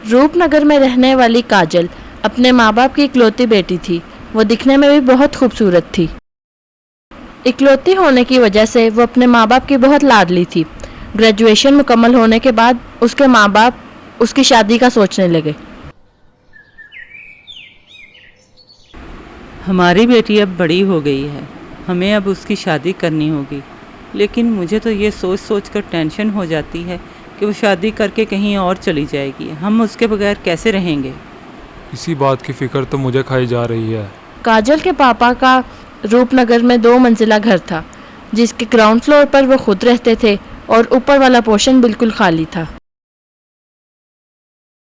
रूपनगर में रहने वाली काजल अपने माँ बाप की इकलौती बेटी थी। वो दिखने में भी बहुत खूबसूरत थी। इकलौती होने की वजह से वो अपने माँ बाप की बहुत लाडली थी। ग्रेजुएशन मुकम्मल होने के बाद उसके माँ बाप उसकी शादी का सोचने लगे। हमारी बेटी अब बड़ी हो गई है, हमें अब उसकी शादी करनी होगी, लेकिन मुझे तो ये सोच सोच कर टेंशन हो जाती है कि वो शादी करके कहीं और चली जाएगी। हम उसके बगैर कैसे रहेंगे? इसी बात की फिक्र तो मुझे खाई जा रही है। काजल के पापा का रूपनगर में 2 मंजिला घर था, जिसके ग्राउंड फ्लोर पर वो खुद रहते थे और ऊपर वाला पोर्शन बिल्कुल खाली था।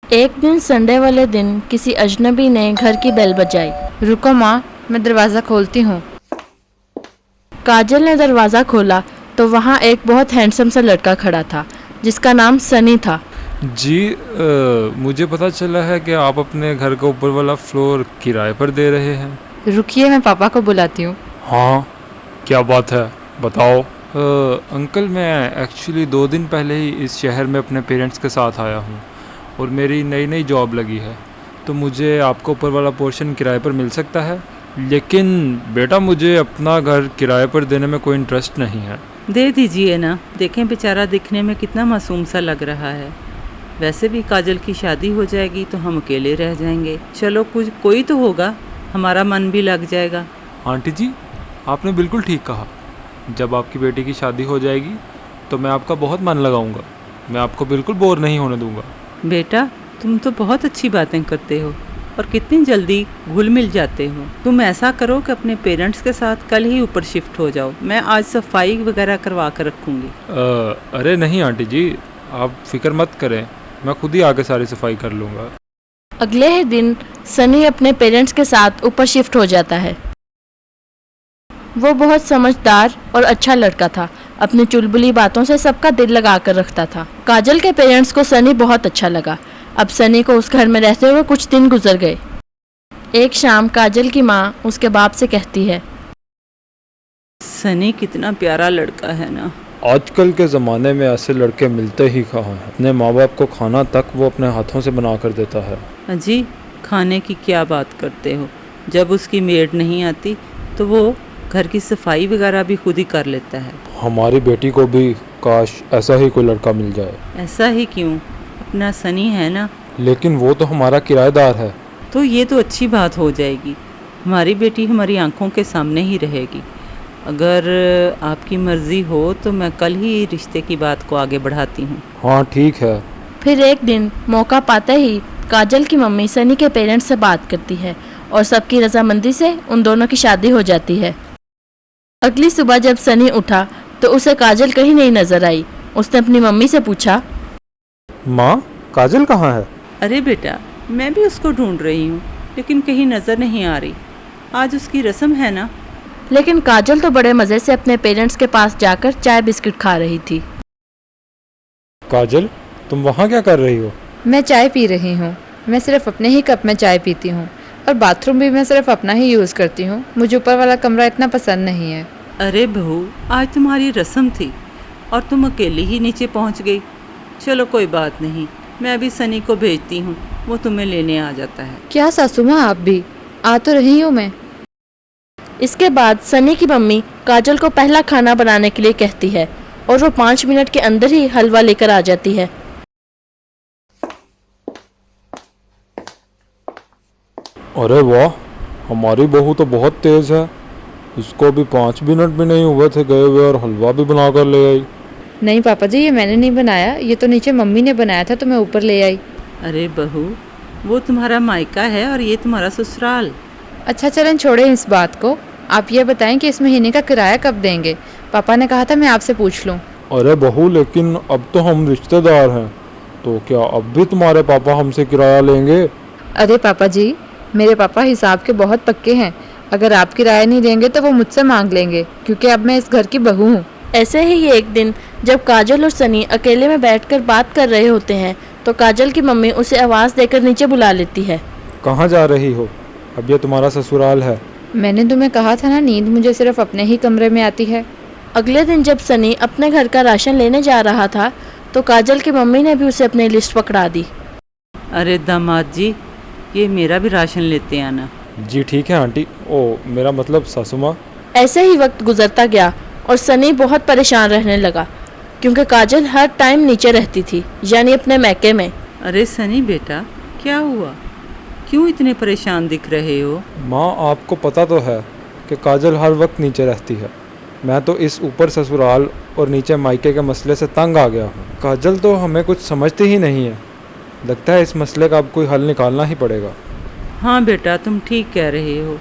एक दिन संडे वाले दिन किसी अजनबी ने घर की बेल बजाई। रुको माँ, मैं दरवाज़ा खोलती हूँ। काजल ने दरवाज़ा खोला तो वहाँ एक बहुत हैंडसम सा लड़का खड़ा था, जिसका नाम सनी था। जी मुझे पता चला है कि आप अपने घर का ऊपर वाला फ्लोर किराए पर दे रहे हैं। रुकिए, मैं पापा को बुलाती हूँ। हाँ, क्या बात है, बताओ। अंकल, मैं एक्चुअली 2 दिन पहले ही इस शहर में अपने पेरेंट्स के साथ आया हूँ और मेरी नई जॉब लगी है, तो मुझे आपका ऊपर वाला पोर्शन किराए पर मिल सकता है। लेकिन बेटा, मुझे अपना घर किराए पर देने में कोई इंटरेस्ट नहीं है। दे दीजिए ना, देखें बेचारा दिखने में कितना मासूम सा लग रहा है। वैसे भी काजल की शादी हो जाएगी तो हम अकेले रह जाएंगे। चलो, कुछ कोई तो होगा, हमारा मन भी लग जाएगा। आंटी जी, आपने बिल्कुल ठीक कहा। जब आपकी बेटी की शादी हो जाएगी तो मैं आपका बहुत मन लगाऊंगा। मैं आपको बिल्कुल बोर नहीं होने दूंगा। बेटा, तुम तो बहुत अच्छी बातें करते हो और कितनी जल्दी घुल मिल जाते हो। तुम ऐसा करो कि अपने पेरेंट्स के साथ कल ही ऊपर शिफ्ट हो जाओ। मैं आज सफाई वगैरह करवा कर रखूँगी। अरे नहीं आंटी जी, आप फिक्र मत करें, मैं खुद ही आके सारी सफाई कर लूँगा। अगले ही दिन सनी अपने पेरेंट्स के साथ ऊपर शिफ्ट हो जाता है। वो बहुत समझदार और अच्छा लड़का था। अपनी चुलबुली बातों से सबका दिल लगा कर रखता था। काजल के पेरेंट्स को सनी बहुत अच्छा लगा। अब सनी को उस घर में रहते हुए कुछ दिन गुजर गए। एक शाम काजल की माँ उसके बाप से कहती है, सनी कितना प्यारा लड़का है ना। आजकल के ज़माने में ऐसे लड़के मिलते ही कहाँ हैं। अपने माँ बाप को खाना तक वो अपने हाथों से बना कर देता है। अजी, खाने की क्या बात करते हो? जब उसकी मेड नहीं आती तो वो घर की सफाई वगैरह भी खुद ही कर लेता है। हमारी बेटी को भी काश ऐसा ही कोई लड़का मिल जाए। ऐसा ही क्यों, अपना सनी है ना। लेकिन वो तो हमारा किराएदार है। तो ये तो अच्छी बात हो जाएगी। हमारी बेटी हमारी आंखों के सामने ही रहेगी। अगर आपकी मर्ज़ी हो तो मैं कल ही रिश्ते की बात को आगे बढ़ाती हूँ। हाँ ठीक है। फिर एक दिन मौका पाते ही काजल की मम्मी सनी के पेरेंट्स से बात करती है और सबकी रजामंदी से उन दोनों की शादी हो जाती है। अगली सुबह जब सनी उठा तो उसे काजल कहीं नहीं नजर आई। उसने अपनी मम्मी से पूछा, माँ, काजल कहाँ है? अरे बेटा, मैं भी उसको ढूंढ रही हूँ, लेकिन कहीं नज़र नहीं आ रही। आज उसकी रस्म है ना। लेकिन काजल तो बड़े मज़े से अपने पेरेंट्स के पास जाकर चाय बिस्किट खा रही थी। काजल, तुम वहाँ क्या कर रही हो? मैं चाय पी रही हूँ। मैं सिर्फ अपने ही कप में चाय पीती हूँ और बाथरूम भी मैं सिर्फ अपना ही यूज़ करती हूँ। मुझे ऊपर वाला कमरा इतना पसंद नहीं है। अरे बहू, आज तुम्हारी रस्म थी और तुम अकेली ही नीचे पहुँच गई। चलो कोई बात नहीं, मैं अभी सनी को भेजती हूँ, वो तुम्हें लेने आ जाता है। क्या सासू माँ, आप भी? आ तो रही हूँ मैं। इसके बाद सनी की मम्मी काजल को पहला खाना बनाने के लिए कहती है और वो 5 मिनट के अंदर ही हलवा लेकर आ जाती है। अरे वाह, हमारी बहू तो बहुत तेज़ है। इसको भी 5 मिनट भी नहीं हुए थे गए हुए और हलवा भी बना कर ले आई। नहीं पापा जी, ये मैंने नहीं बनाया, ये तो नीचे मम्मी ने बनाया था तो मैं ऊपर ले आई। अरे बहू, वो तुम्हारा मायका है और ये तुम्हारा ससुराल। अच्छा चलें, छोड़ें इस बात को। आप ये बताएं कि इस महीने का किराया कब देंगे? पापा ने कहा था मैं आपसे पूछ लूँ। अरे बहू, लेकिन अब तो हम रिश्तेदार हैं, तो क्या अब भी तुम्हारे पापा हमसे किराया लेंगे? अरे पापा जी, मेरे पापा हिसाब के बहुत पक्के हैं। अगर आप किराया नहीं देंगे तो वो मुझसे मांग लेंगे, क्योंकि अब मैं इस घर की बहू हूँ। ऐसे ही एक दिन जब काजल और सनी अकेले में बैठकर बात कर रहे होते हैं तो काजल की मम्मी उसे आवाज़ देकर नीचे बुला लेती है। कहाँ जा रही हो? अब ये तुम्हारा ससुराल है। मैंने तुम्हें कहा था ना, नींद मुझे सिर्फ अपने ही कमरे में आती है। अगले दिन जब सनी अपने घर का राशन लेने जा रहा था तो काजल की मम्मी ने भी उसे अपनी लिस्ट पकड़ा दी। अरे दामाद जी, ये मेरा भी राशन लेते आना। जी ठीक है आंटी। ओ मेरा मतलब सासू माँ। ऐसे ही वक्त गुजरता गया और सनी बहुत परेशान रहने लगा क्योंकि काजल हर टाइम नीचे रहती थी, यानी अपने मैके में। अरे सनी बेटा, क्या हुआ? क्यों इतने परेशान दिख रहे हो? माँ आपको पता तो है कि काजल हर वक्त नीचे रहती है। मैं तो इस ऊपर ससुराल और नीचे मायके के मसले से तंग आ गया हूँ। काजल तो हमें कुछ समझती ही नहीं है। लगता है इस मसले का अब कोई हल निकालना ही पड़ेगा। हाँ बेटा, तुम ठीक कह रहे हो।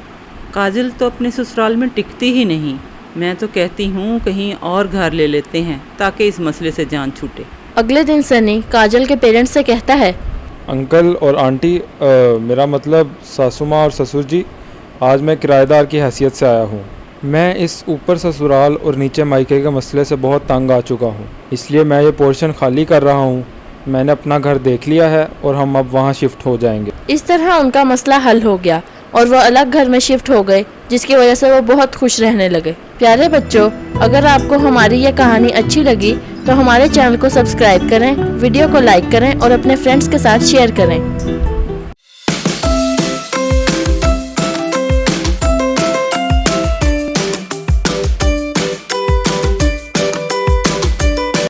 काजल तो अपने ससुराल में टिकती ही नहीं। मैं तो कहती हूँ कहीं और घर ले लेते हैं ताकि इस मसले से जान छूटे। अगले दिन सनी काजल के पेरेंट्स से कहता है, अंकल और आंटी, मेरा मतलब सासू माँ और ससुर जी, आज मैं किराएदार की हैसियत से आया हूँ। मैं इस ऊपर ससुराल और नीचे मायके के मसले से बहुत तंग आ चुका हूँ, इसलिए मैं ये पोर्शन खाली कर रहा हूँ। मैंने अपना घर देख लिया है और हम अब वहाँ शिफ्ट हो जाएंगे। इस तरह उनका मसला हल हो गया और वो अलग घर में शिफ्ट हो गए, जिसकी वजह से वो बहुत खुश रहने लगे। प्यारे बच्चों, अगर आपको हमारी ये कहानी अच्छी लगी तो हमारे चैनल को सब्सक्राइब करें, वीडियो को लाइक करें और अपने फ्रेंड्स के साथ शेयर करें।